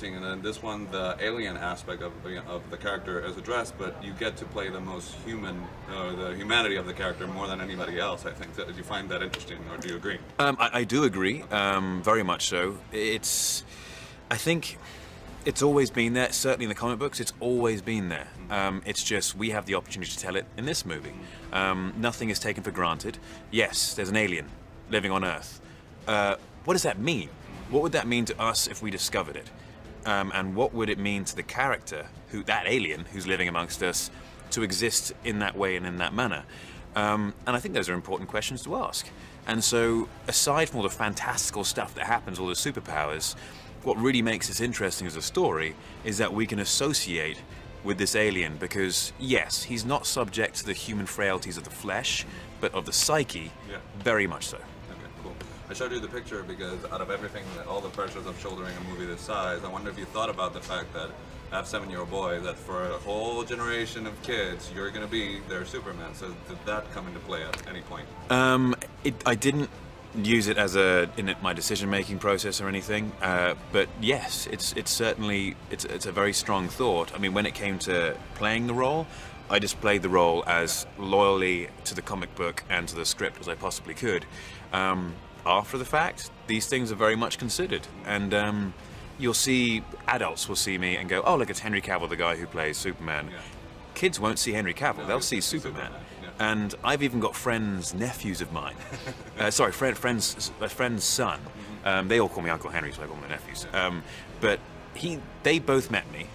And in this one, the alien aspect of the character is addressed, but you get to play the most human, the humanity of the character more than anybody else, I think. Do you find that interesting, or do you agree? I do agree, very much so. I think it's always been there, certainly in the comic books, it's always been there. It's just we have the opportunity to tell it in this movie. Nothing is taken for granted. Yes, there's an alien living on Earth. What does that mean? What would that mean to us if we discovered it? And what would it mean to the character, that alien who's living amongst us, to exist in that way and in that manner? And I think those are important questions to ask. And so, aside from all the fantastical stuff that happens, all the superpowers, what really makes this interesting as a story is that we can associate with this alien because, yes, he's not subject to the human frailties of the flesh, but of the psyche, very much so. I showed you the picture because out of everything, all the pressures of shouldering a movie this size, I wonder if you thought about the fact that I have a 7-year-old boy, that for a whole generation of kids, you're going to be their Superman. So did that come into play at any point? I didn't use it as in my decision-making process or anything, but yes, it's certainly a very strong thought. I mean, when it came to playing the role, I just played the role as loyally to the comic book and to the script as I possibly could. After the fact, these things are very much considered, and you'll see, adults will see me and go, oh look, it's Henry Cavill, the guy who plays Superman. Kids won't see Henry Cavill, they'll see Superman. And I've even got nephews of mine, sorry, a friend's son, they all call me Uncle Henry, so I call them my nephews, but they both met me,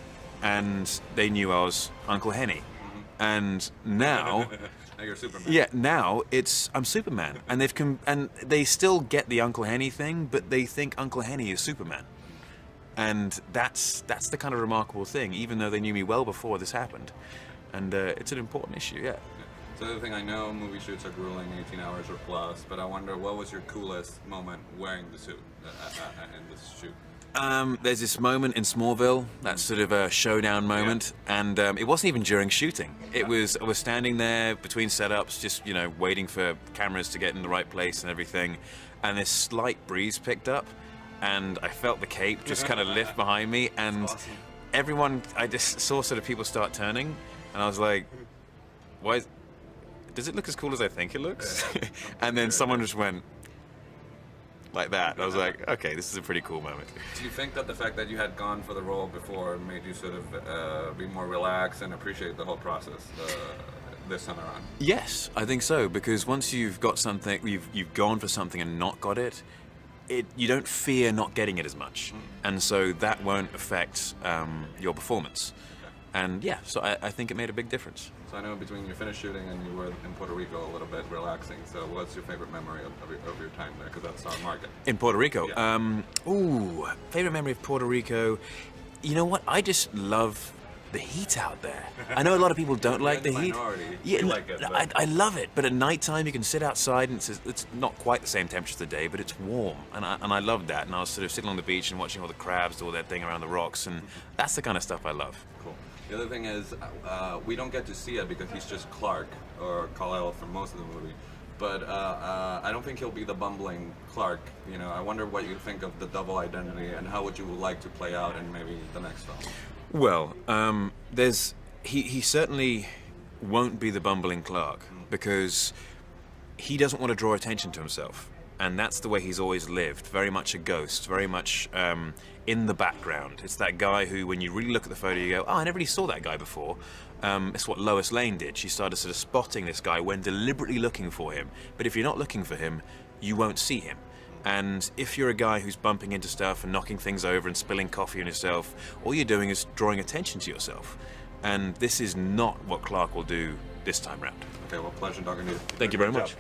and they knew I was Uncle Henny, and now... Now you're Superman. Yeah, now I'm Superman, and they still get the Uncle Henny thing, but they think Uncle Henny is Superman, and that's the kind of remarkable thing. Even though they knew me well before this happened, and it's an important issue. Yeah. So the other thing, I know movie shoots are grueling, 18 hours or plus, but I wonder what was your coolest moment wearing the suit in this shoot? There's this moment in Smallville, that sort of a showdown moment, and it wasn't even during shooting. I was standing there between setups, just, waiting for cameras to get in the right place and everything, and this slight breeze picked up, and I felt the cape just kind of lift behind me, and everyone, I just saw sort of people start turning, and I was like, does it look as cool as I think it looks? And then someone just went, like that. I was like, okay, this is a pretty cool moment. Do you think that the fact that you had gone for the role before made you sort of be more relaxed and appreciate the whole process this time around? Yes, I think so, because once you've got something, you've gone for something and not got it, you don't fear not getting it as much, and so that won't affect your performance. And yeah, so I think it made a big difference. So I know between you finished shooting and you were in Puerto Rico a little bit relaxing, so what's your favorite memory of your time there? Because that's our market. In Puerto Rico? Yeah. Favorite memory of Puerto Rico? You know what? I just love the heat out there. I know a lot of people don't like the heat. Yeah, like it, I love it, but at nighttime you can sit outside and it's not quite the same temperature of the day, but it's warm, and I love that. And I was sort of sitting on the beach and watching all the crabs do all their thing around the rocks, and that's the kind of stuff I love. Cool. The other thing is, we don't get to see it because he's just Clark, or Kal-El for most of the movie. But I don't think he'll be the bumbling Clark. I wonder what you think of the double identity, and how would you like to play out in maybe the next film? Well, he certainly won't be the bumbling Clark, because he doesn't want to draw attention to himself. And that's the way he's always lived, very much a ghost, very much in the background. It's that guy who, when you really look at the photo, you go, oh, I never really saw that guy before. It's what Lois Lane did. She started sort of spotting this guy when deliberately looking for him. But if you're not looking for him, you won't see him. And if you're a guy who's bumping into stuff and knocking things over and spilling coffee on yourself, all you're doing is drawing attention to yourself. And this is not what Clark will do this time round. Okay, well, pleasure talking to you. Thank you very much.